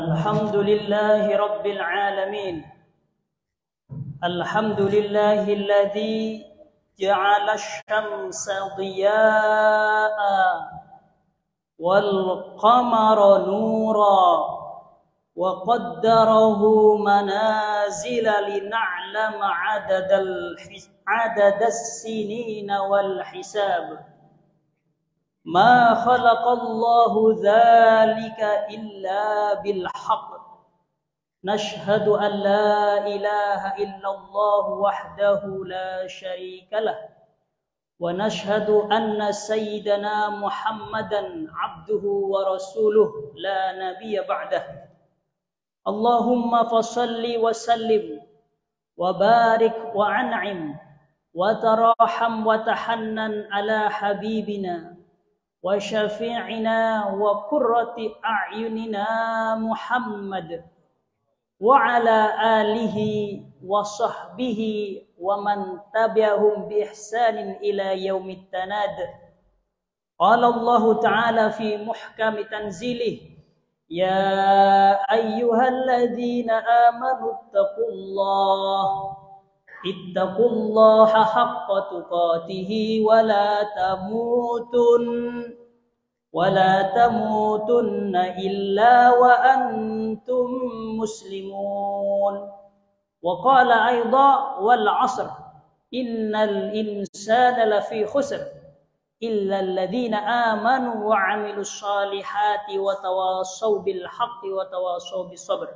الحمد لله رب العالمين. الحمد لله الذي جعل الشمس ضياء والقمر نورا وقدره منازل لنعلم عدد السنين والحساب. ما خلق الله ذلك إلا بالحق. نشهد أن لا إله إلا الله وحده لا شريك له ونشهد أن سيدنا محمدا عبده ورسوله لا نبي بعده. اللهم فصل وسلم وبارك وأنعم وتراحم وتحنن على حبيبنا وشفيعنا وقرة أعيننا محمد وعلى آله وصحبه ومن تبعهم بإحسان إلى يوم التناد. قال الله تعالى في محكم تنزيله: يا أيها الذين آمنوا اتقوا الله حق تقاته ولا تموتن إلا وأنتم مسلمون. وقال أيضا: والعصر إن الإنسان لفي خسر إلا الذين آمنوا وعملوا الصالحات وتواصوا بالحق وتواصوا بالصبر.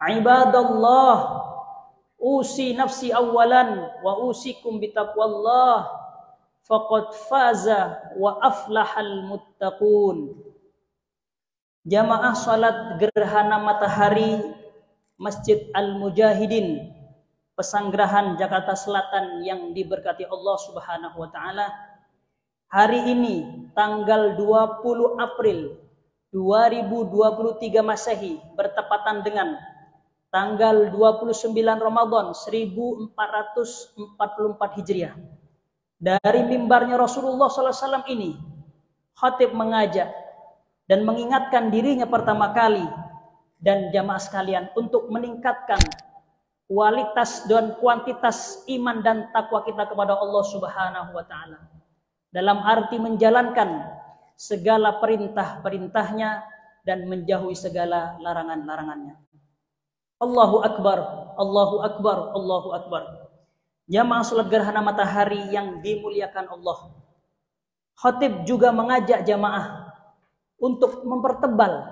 عباد الله، أوصي نفسي أولا وأوصيكم بتقوى الله faqad faza wa aflahal muttaqun. Jamaah salat gerhana matahari Masjid Al-Mujahidin, Pesanggerahan Jakarta Selatan yang diberkati Allah Subhanahu wa taala. Hari ini tanggal 20 April 2023 Masehi bertepatan dengan tanggal 29 Ramadan 1444 Hijriah. Dari mimbarnya Rasulullah SAW ini, khatib mengajak dan mengingatkan dirinya pertama kali dan jamaah sekalian untuk meningkatkan kualitas dan kuantitas iman dan takwa kita kepada Allah Subhanahu wa taala. Dalam arti menjalankan segala perintah-perintahnya dan menjauhi segala larangan-larangannya. Allahu Akbar, Allahu Akbar, Allahu Akbar. Jamaah salat gerhana matahari yang dimuliakan Allah. Khatib juga mengajak jamaah untuk mempertebal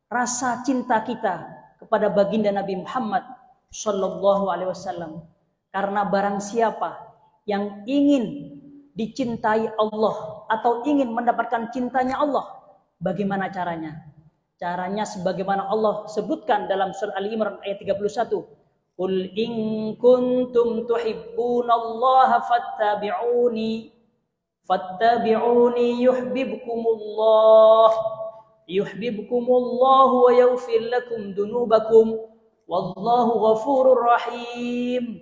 rasa cinta kita kepada baginda Nabi Muhammad sallallahu alaihi wasallam. Karena barang siapa yang ingin dicintai Allah atau ingin mendapatkan cintanya Allah, bagaimana caranya? Caranya sebagaimana Allah sebutkan dalam surah Ali Imran ayat 31. Qul in kuntum tuhibbunallaha fattabi'uni yuhibbukumullah wa yaghfir lakum dunubakum wallahu ghafurur rahim.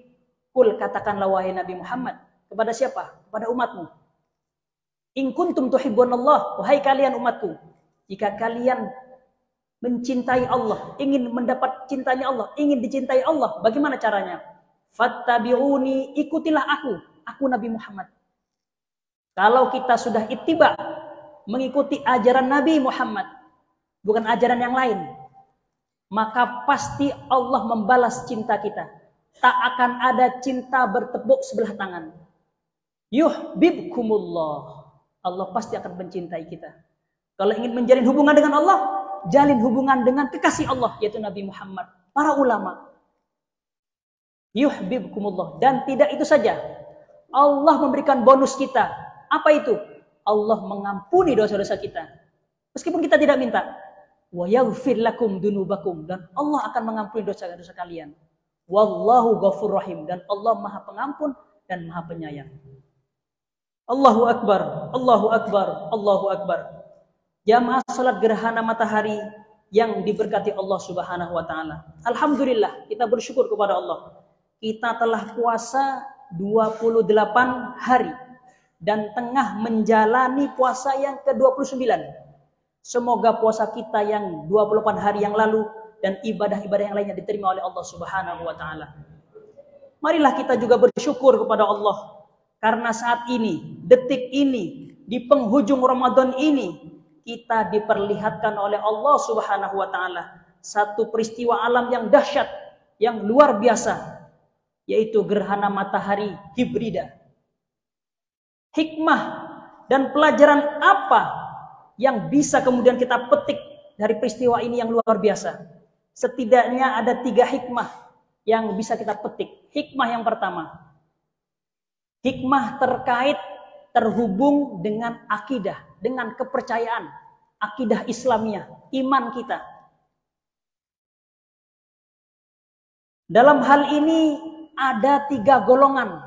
Qul, katakanlah wahai Nabi Muhammad kepada siapa? Kepada umatmu. In kuntum tuhibbunallah, wahai kalian umatku, jika kalian mencintai Allah, ingin mendapat cintanya Allah, ingin dicintai Allah, bagaimana caranya? Fattabi'uni, ikutilah aku Nabi Muhammad. Kalau kita sudah ittiba, mengikuti ajaran Nabi Muhammad, bukan ajaran yang lain, maka pasti Allah membalas cinta kita. Tak akan ada cinta bertepuk sebelah tangan. Yuhibbukumullah, Allah pasti akan mencintai kita. Kalau ingin menjalin hubungan dengan Allah, jalin hubungan dengan kekasih Allah, yaitu Nabi Muhammad, para ulama. Yuhibbukumullah. Dan tidak itu saja, Allah memberikan bonus kita. Apa itu? Allah mengampuni dosa-dosa kita meskipun kita tidak minta. Wa yaghfir lakum dunubakum, dan Allah akan mengampuni dosa-dosa kalian. Wallahu ghafurur rahim, dan Allah Maha Pengampun dan Maha Penyayang. Allahu Akbar, Allahu Akbar, Allahu Akbar. Jamaah salat gerhana matahari yang diberkati Allah Subhanahu wa taala. Alhamdulillah, kita bersyukur kepada Allah. Kita telah puasa 28 hari dan tengah menjalani puasa yang ke-29. Semoga puasa kita yang 28 hari yang lalu dan ibadah-ibadah yang lainnya diterima oleh Allah Subhanahu wa taala. Marilah kita juga bersyukur kepada Allah karena saat ini, detik ini, di penghujung Ramadan ini, kita diperlihatkan oleh Allah Subhanahu wa taala satu peristiwa alam yang dahsyat, yang luar biasa, yaitu gerhana matahari hibrida. Hikmah dan pelajaran apa yang bisa kemudian kita petik dari peristiwa ini yang luar biasa? Setidaknya ada 3 hikmah yang bisa kita petik. Hikmah yang pertama, hikmah terhubung dengan akidah, dengan kepercayaan, akidah Islamiyah, iman kita. Dalam hal ini ada 3 golongan.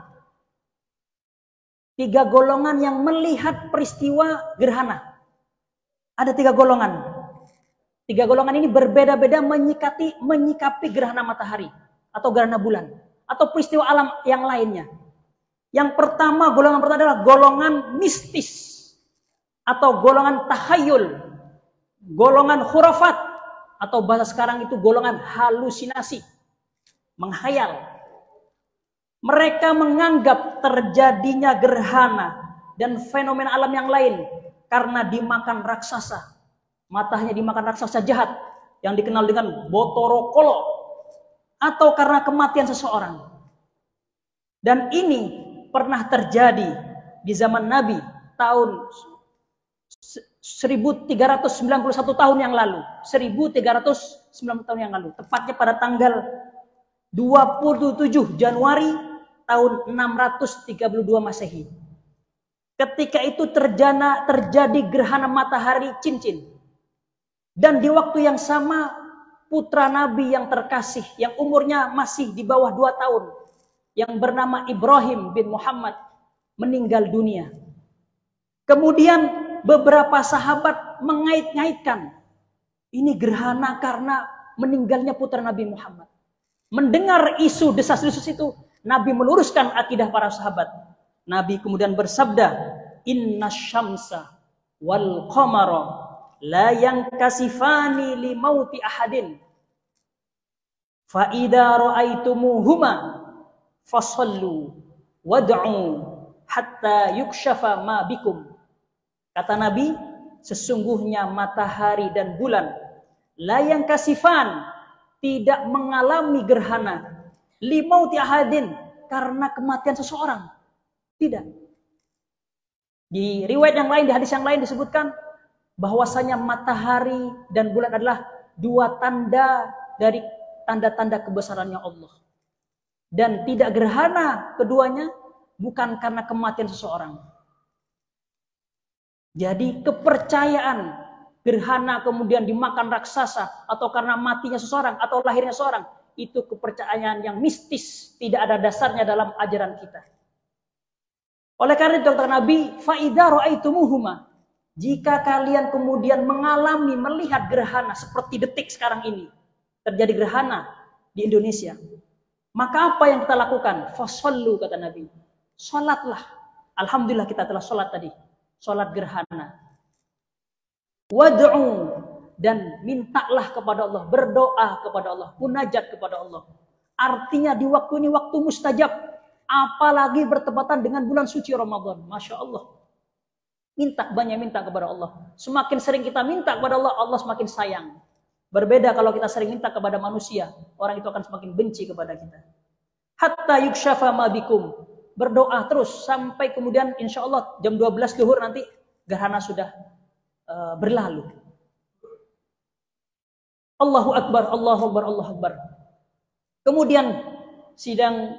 3 golongan yang melihat peristiwa gerhana. Ada 3 golongan. 3 golongan ini berbeda-beda menyikapi gerhana matahari atau gerhana bulan atau peristiwa alam yang lainnya. Yang pertama, golongan pertama adalah golongan mistis atau golongan takhayul, golongan khurafat atau bahasa sekarang itu golongan halusinasi, menghayal. Mereka menganggap terjadinya gerhana dan fenomena alam yang lain karena dimakan raksasa. Matahnya dimakan raksasa jahat yang dikenal dengan Botorokolo, atau karena kematian seseorang. Dan ini pernah terjadi di zaman Nabi tahun 1391 tahun yang lalu. 1390 tahun yang lalu. Tepatnya pada tanggal 27 Januari tahun 632 Masehi. Ketika itu terjadi gerhana matahari cincin. Dan di waktu yang sama putra Nabi yang terkasih yang umurnya masih di bawah 2 tahun yang bernama Ibrahim bin Muhammad meninggal dunia. Kemudian beberapa sahabat mengait-ngaitkan ini gerhana karena meninggalnya putra Nabi Muhammad. Mendengar isu desas-desus itu, Nabi meluruskan akidah para sahabat. Nabi kemudian bersabda, "Inna syamsa wal qamara la yankasifani li mauti ahadin. Fa idza ra'aitumuhuma fasallu wad'u hatta yukshafa ma bikum." Kata Nabi, sesungguhnya matahari dan bulan la yankasifan, tidak mengalami gerhana, li mauti ahadin, karena kematian seseorang. Tidak. Di riwayat yang lain, di hadis yang lain disebutkan bahwasanya matahari dan bulan adalah 2 tanda dari tanda-tanda kebesarannya Allah. Dan tidak gerhana keduanya bukan karena kematian seseorang. Jadi kepercayaan gerhana kemudian dimakan raksasa atau karena matinya seseorang atau lahirnya seseorang, itu kepercayaan yang mistis, tidak ada dasarnya dalam ajaran kita. Oleh karena itu kata Nabi, fa idza ra'aitumuhuma, jika kalian kemudian mengalami melihat gerhana seperti detik sekarang ini, terjadi gerhana di Indonesia, maka apa yang kita lakukan? Fasallu, kata Nabi, salatlah. Alhamdulillah kita telah salat tadi, salat gerhana. Wad'u, dan mintalah kepada Allah, berdoa kepada Allah, munajat kepada Allah. Artinya di waktu ini waktu mustajab, apalagi bertepatan dengan bulan suci Ramadan. Masya Allah. Banyak minta kepada Allah. Semakin sering kita minta kepada Allah, Allah semakin sayang. Berbeda kalau kita sering minta kepada manusia, orang itu akan semakin benci kepada kita. Hatta yukshafa ma bikum. Berdoa terus sampai kemudian insya Allah jam 12 zuhur nanti gerhana sudah berlalu. Allahu Akbar, Allahu Akbar, Allahu Akbar. Kemudian sidang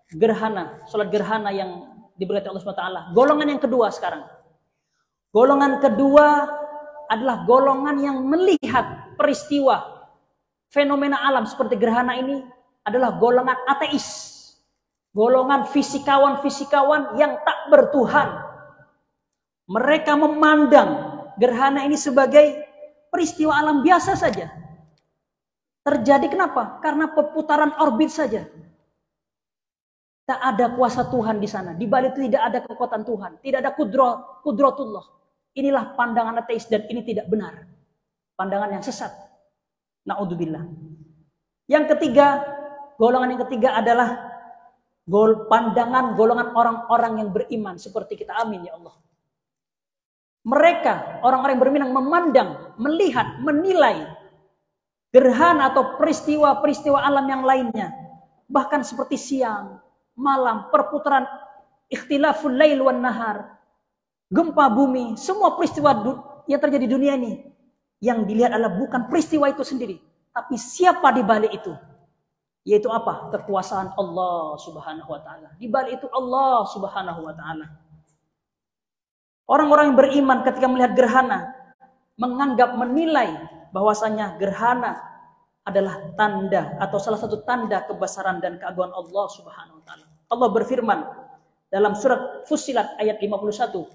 gerhana, sholat gerhana yang diberkati Allah SWT. Golongan yang kedua sekarang. Golongan kedua adalah golongan yang melihat peristiwa fenomena alam seperti gerhana ini adalah golongan ateis. Golongan fisikawan-fisikawan yang tak bertuhan. Mereka memandang gerhana ini sebagai peristiwa alam biasa saja. Terjadi kenapa? Karena perputaran orbit saja. Tak ada kuasa Tuhan di sana. Di balik itu tidak ada kekuatan Tuhan. Tidak ada kudratullah. Inilah pandangan ateis dan ini tidak benar. Pandangan yang sesat. Na'udzubillah. Yang ketiga, golongan yang ketiga adalah pandangan golongan orang-orang yang beriman seperti kita, amin ya Allah. Mereka, orang-orang yang beriman memandang, melihat, menilai gerhana atau peristiwa-peristiwa alam yang lainnya. Bahkan seperti siang, malam, perputaran ikhtilaful lail wan nahar, gempa bumi, semua peristiwa yang terjadi di dunia ini, yang dilihat adalah bukan peristiwa itu sendiri, tapi siapa di balik itu. Yaitu apa? Kekuasaan Allah Subhanahu wa taala. Di balik itu Allah Subhanahu wa taala. Orang-orang yang beriman ketika melihat gerhana menganggap, menilai bahwasanya gerhana adalah tanda atau salah satu tanda kebesaran dan keagungan Allah Subhanahu wa taala. Allah berfirman dalam surat Fussilat ayat 51.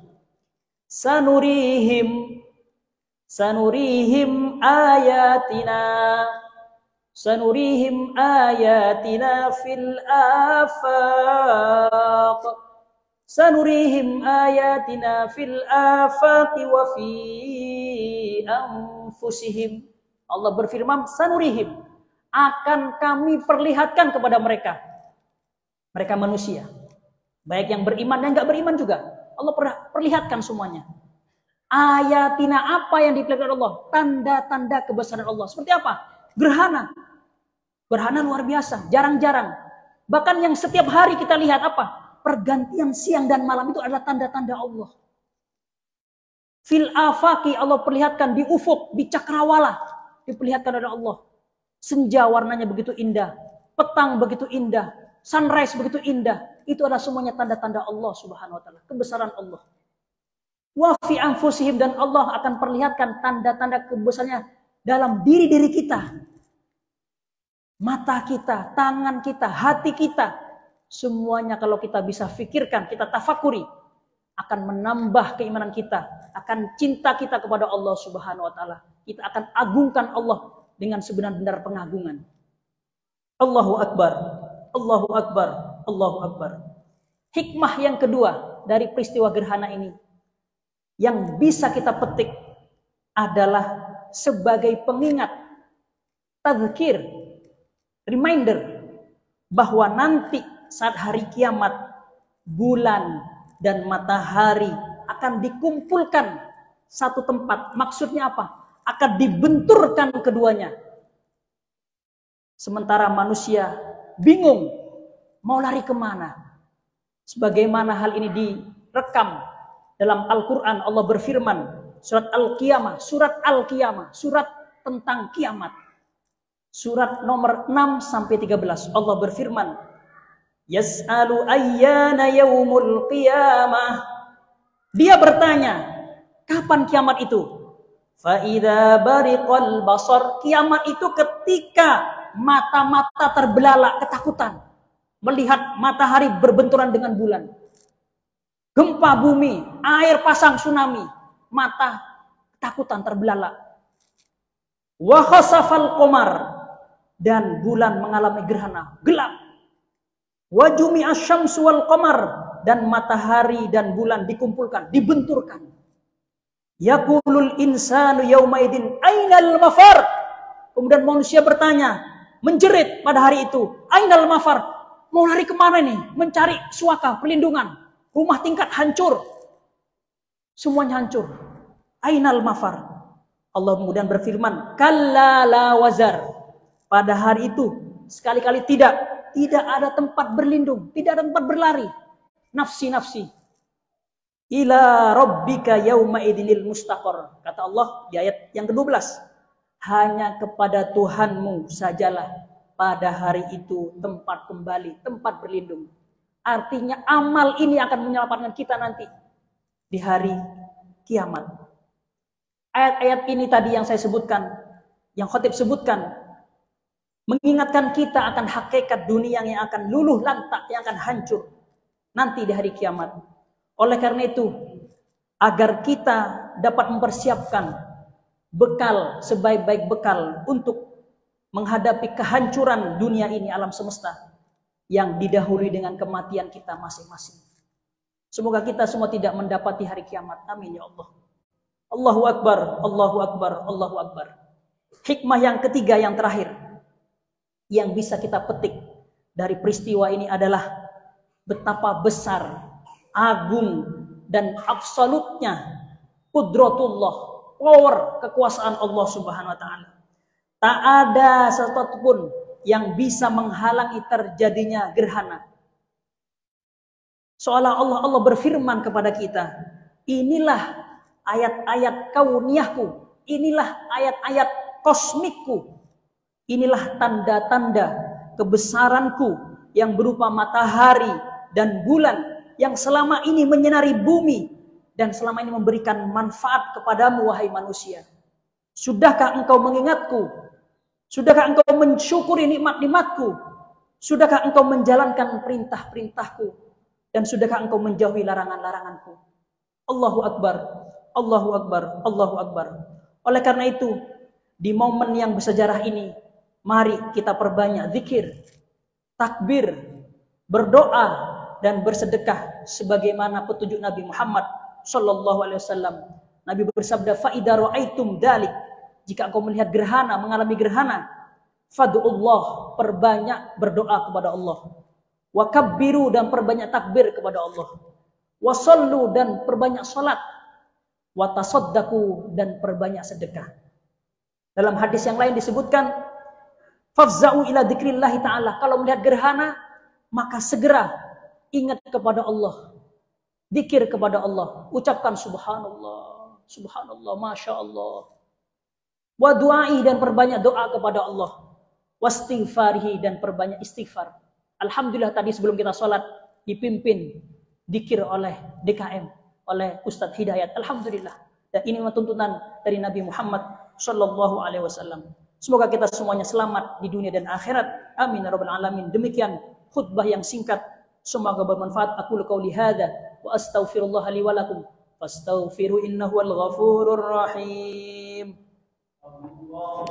Sanurihim ayatina fil afaq. Sanurihim ayatina fil afaqi wa fi anfusihim. Allah berfirman, sanurihim, akan kami perlihatkan kepada mereka. Mereka manusia, baik yang beriman dan enggak beriman juga. Allah perlihatkan semuanya. Ayatina, apa yang diperlihatkan Allah? Tanda-tanda kebesaran Allah. Seperti apa? Gerhana. Gerhana luar biasa, jarang-jarang. Bahkan yang setiap hari kita lihat apa? Pergantian siang dan malam itu adalah tanda-tanda Allah. Fil afaqi, Allah perlihatkan di ufuk, di cakrawala, diperlihatkan oleh Allah. Senja warnanya begitu indah, petang begitu indah, sunrise begitu indah. Itu adalah semuanya tanda-tanda Allah Subhanahu wa taala, kebesaran Allah. Wa fi anfusihim, dan Allah akan perlihatkan tanda-tanda kebesarannya dalam diri-diri kita. Mata kita, tangan kita, hati kita, semuanya kalau kita bisa fikirkan, kita tafakuri, akan menambah keimanan kita, akan cinta kita kepada Allah Subhanahu wa taala. Kita akan agungkan Allah dengan sebenar-benar pengagungan. Allahu Akbar, Allahu Akbar, Allahu Akbar. Hikmah yang kedua dari peristiwa gerhana ini yang bisa kita petik adalah sebagai pengingat, tadzkir, reminder bahwa nanti saat hari kiamat, bulan dan matahari akan dikumpulkan satu tempat. Maksudnya apa? Akan dibenturkan keduanya. Sementara manusia bingung mau lari kemana. Sebagaimana hal ini direkam dalam Al-Quran. Allah berfirman, surat Al-Qiyamah, surat tentang kiamat. Surat nomor 6-13. Allah berfirman, Yas'alu ayyana yaumul qiyamah. Dia bertanya, kapan kiamat itu? Fa'idha bariqal basar. Kiamat itu ketika mata-mata terbelalak ketakutan melihat matahari berbenturan dengan bulan. Gempa bumi, air pasang, tsunami, mata ketakutan terbelalak. Wa khasafal qamar, dan bulan mengalami gerhana, gelap. Wa jumi'asy syamsu wal qamar, dan matahari dan bulan dikumpulkan, dibenturkan. Yaqulul insanu yaumaidin ainal mafar. Kemudian manusia bertanya, menjerit pada hari itu, ainal mafar, mau lari kemana nih? Mencari suaka, perlindungan. Rumah tingkat hancur, semuanya hancur. Ainal mafar. Allah kemudian berfirman, kalla la wazar. Pada hari itu sekali-kali tidak ada tempat berlindung, tidak ada tempat berlari. Nafsi-nafsi. Ila rabbika yauma idinil mustaqar. Kata Allah di ayat yang ke-12, hanya kepada Tuhanmu sajalah pada hari itu tempat kembali, tempat berlindung. Artinya amal ini akan menyelamatkan kita nanti di hari kiamat. Ayat-ayat ini tadi yang saya sebutkan, yang khatib sebutkan, mengingatkan kita akan hakikat dunia yang akan luluh lantak, yang akan hancur nanti di hari kiamat. Oleh karena itu, agar kita dapat mempersiapkan bekal, sebaik-baik bekal untuk menghadapi kehancuran dunia ini, alam semesta, yang didahului dengan kematian kita masing-masing. Semoga kita semua tidak mendapati hari kiamat. Amin ya Allah. Allahu Akbar, Allahu Akbar, Allahu Akbar. Hikmah yang ketiga, yang terakhir, yang bisa kita petik dari peristiwa ini adalah betapa besar, agung, dan absolutnya qudratullah, power, kekuasaan Allah Subhanahu wa Ta'ala. Tak ada sesuatu pun yang bisa menghalangi terjadinya gerhana. Seolah Allah berfirman kepada kita, inilah ayat-ayat kauniyahku, inilah ayat-ayat kosmikku, inilah tanda-tanda kebesaranku yang berupa matahari dan bulan yang selama ini menyinari bumi dan selama ini memberikan manfaat kepadamu, wahai manusia. Sudahkah engkau mengingatku? Sudahkah engkau mensyukuri nikmat-nikmatku? Sudahkah engkau menjalankan perintah-perintahku? Dan sudahkah engkau menjauhi larangan-laranganku? Allahu Akbar, Allahu Akbar, Allahu Akbar. Oleh karena itu, di momen yang bersejarah ini, mari kita perbanyak zikir, takbir, berdoa, dan bersedekah sebagaimana petunjuk Nabi Muhammad sallallahu alaihi wasallam. Nabi bersabda, fa idza raaitum dalik, jika engkau melihat gerhana, mengalami gerhana, fad'ullah, perbanyak berdoa kepada Allah. Wa kabbiru, dan perbanyak takbir kepada Allah. Wa sallu, dan perbanyak salat. Wa tasaddaqu, dan perbanyak sedekah. Dalam hadis yang lain disebutkan, fafza'u ila dzikrillah ta'ala, kalau melihat gerhana maka segera ingat kepada Allah, zikir kepada Allah, ucapkan subhanallah, subhanallah, masya Allah, wa du'ai, dan perbanyak doa kepada Allah, wastighfarihi, dan perbanyak istighfar. Alhamdulillah tadi sebelum kita sholat dipimpin zikir oleh DKM, oleh Ustadz Hidayat. Alhamdulillah. Dan ini tuntunan dari Nabi Muhammad sallallahu alaihi wasallam. Semoga kita semuanya selamat di dunia dan akhirat. Amin ya rabbal alamin. Demikian khutbah yang singkat, semoga bermanfaat. Aku qauli hadza wa astaghfirullah li wa lakum fastaghfiru innahu wal ghafurur rahim. Allahumma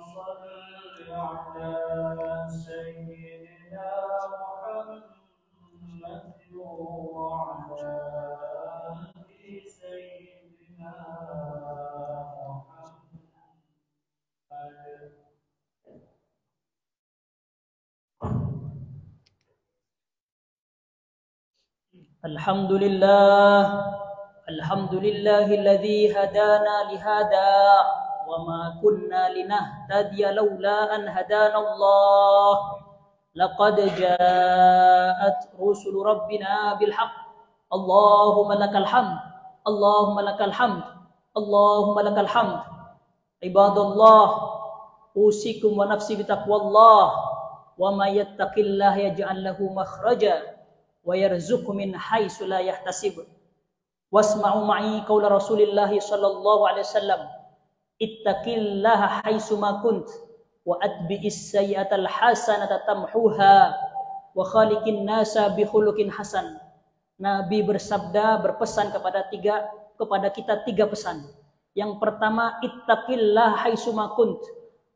shalli ala sayyidina Muhammad wa ala ali sayyidina Alhamdulillah, alhamdulillahilladzi hadana lihada wa ma kunna linahtadiya laula an hadana Allah. Laqad ja'at rusul rabbina bil haqq. Allahumma lakal hamd, Allahumma lakal hamd, Allahumma lakal hamd. Ibadallah, usikum wa nafsi bitaqwallah, wa may yattaqillah yaj'al lahu makhraja wa yarzuqhu min haitsu la yahtasib. Wasma'u ma'i qaula Rasulillah sallallahu alaihi wasallam, ittaqillaha haitsu ma kunt wa atbi'is sayyi'atal hasanata tamhuha wa khaliqin nasa bi khuluqin hasan. Nabi bersabda, berpesan kepada kita tiga pesan. Yang pertama, ittaqillaha haitsu ma kunt,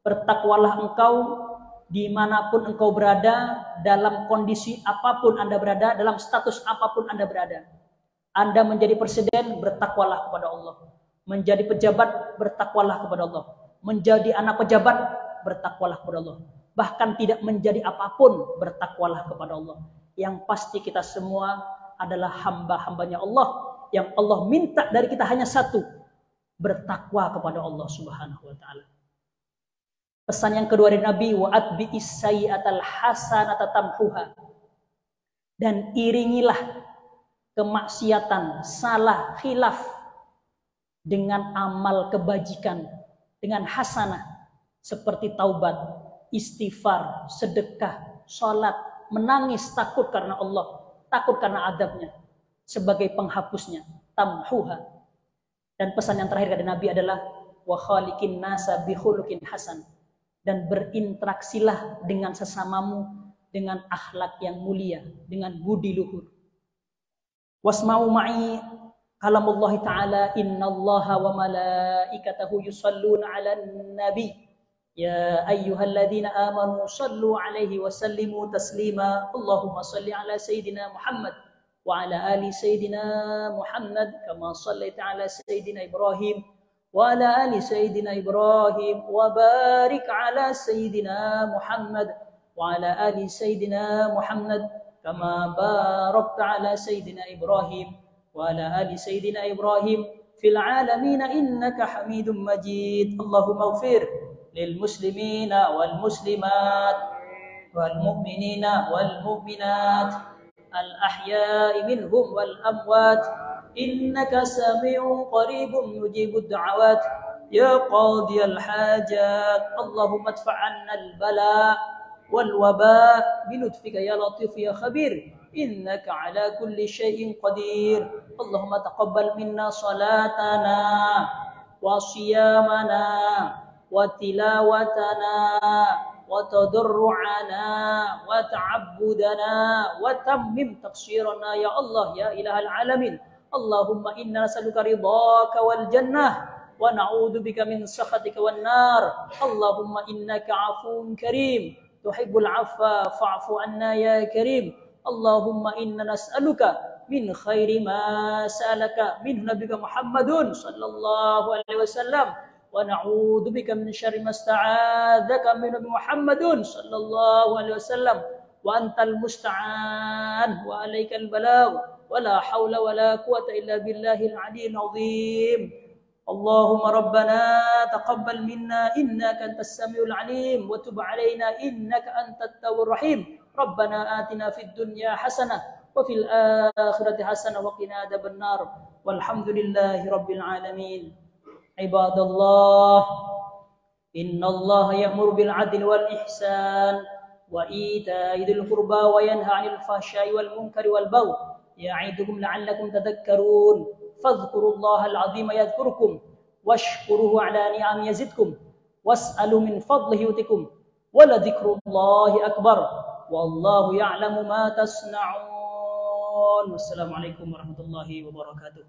bertakwalah engkau dimanapun engkau berada, dalam kondisi apapun Anda berada, dalam status apapun Anda berada. Anda menjadi presiden, bertakwalah kepada Allah. Menjadi pejabat, bertakwalah kepada Allah. Menjadi anak pejabat, bertakwalah kepada Allah. Bahkan tidak menjadi apapun, bertakwalah kepada Allah. Yang pasti kita semua adalah hamba-hambanya Allah, yang Allah minta dari kita hanya satu, bertakwa kepada Allah Subhanahu wa Ta'ala. Pesan yang kedua dari Nabi, wa atbi'is sayyi'atal hasanata tamhuha, dan iringilah kemaksiatan, salah, khilaf dengan amal kebajikan, dengan hasanah, seperti taubat, istighfar, sedekah, salat, menangis takut karena Allah, takut karena adabnya, sebagai penghapusnya, tamhuha. Dan pesan yang terakhir dari Nabi adalah wa khaliqin nasa bi khuluqin hasan, dan berinteraksilah dengan sesamamu dengan akhlak yang mulia, dengan budi luhur. Wasma'u ma'i kalamullah ta'ala, innallaha wa malaikatahu yusalluna 'alan nabi ya ayyuhalladzina amanu sallu 'alaihi wa sallimu taslima. Allahumma salli 'ala sayyidina Muhammad وعلى آل سيدنا محمد كما صليت على سيدنا إبراهيم وعلى آل سيدنا إبراهيم وبارك على سيدنا محمد وعلى آل سيدنا محمد كما باركت على سيدنا إبراهيم وعلى آل سيدنا إبراهيم في العالمين إنك حميد مجيد. اللهم اغفر للمسلمين والمسلمات والمؤمنين والمؤمنات الأحياء منهم والأموات إنك سميع قريب مجيب الدعوات يا قاضي الحاجات. اللهم ادفع عنا البلاء والوباء بلطفك يا لطيف يا خبير إنك على كل شيء قدير. اللهم تقبل منا صلاتنا وصيامنا وتلاوتنا وتضرعنا وتعبدنا وتمم تقصيرنا يا الله يا إله العالمين. اللهم إنا نسألك رضاك والجنة ونعوذ بك من سخطك والنار. اللهم إنك عفو كريم تحب العفو فاعف عنا يا كريم. اللهم إنا نسألك من خير ما سألك منه نبيك محمد صلى الله عليه وسلم ونعوذ بك من شر ما استعاذك منه محمد صلى الله عليه وسلم وأنت المستعان وعليك البلاغ ولا حول ولا قوة إلا بالله العلي العظيم. اللهم ربنا تقبل منا إنك أنت السميع العليم وتب علينا إنك أنت التواب الرحيم. ربنا آتنا في الدنيا حسنة وفي الآخرة حسنة وقنا عذاب النار والحمد لله رب العالمين. عباد الله إن الله يأمر بالعدل والإحسان وإيتاء ذي القربى وينهى عن الفحشاء والمنكر والبغي يعظكم لعلكم تذكرون. فاذكروا الله العظيم يذكركم واشكروه على نعم يزدكم واسألوا من فضله يؤتكم ولذكر الله أكبر والله يعلم ما تصنعون. والسلام عليكم ورحمة الله وبركاته.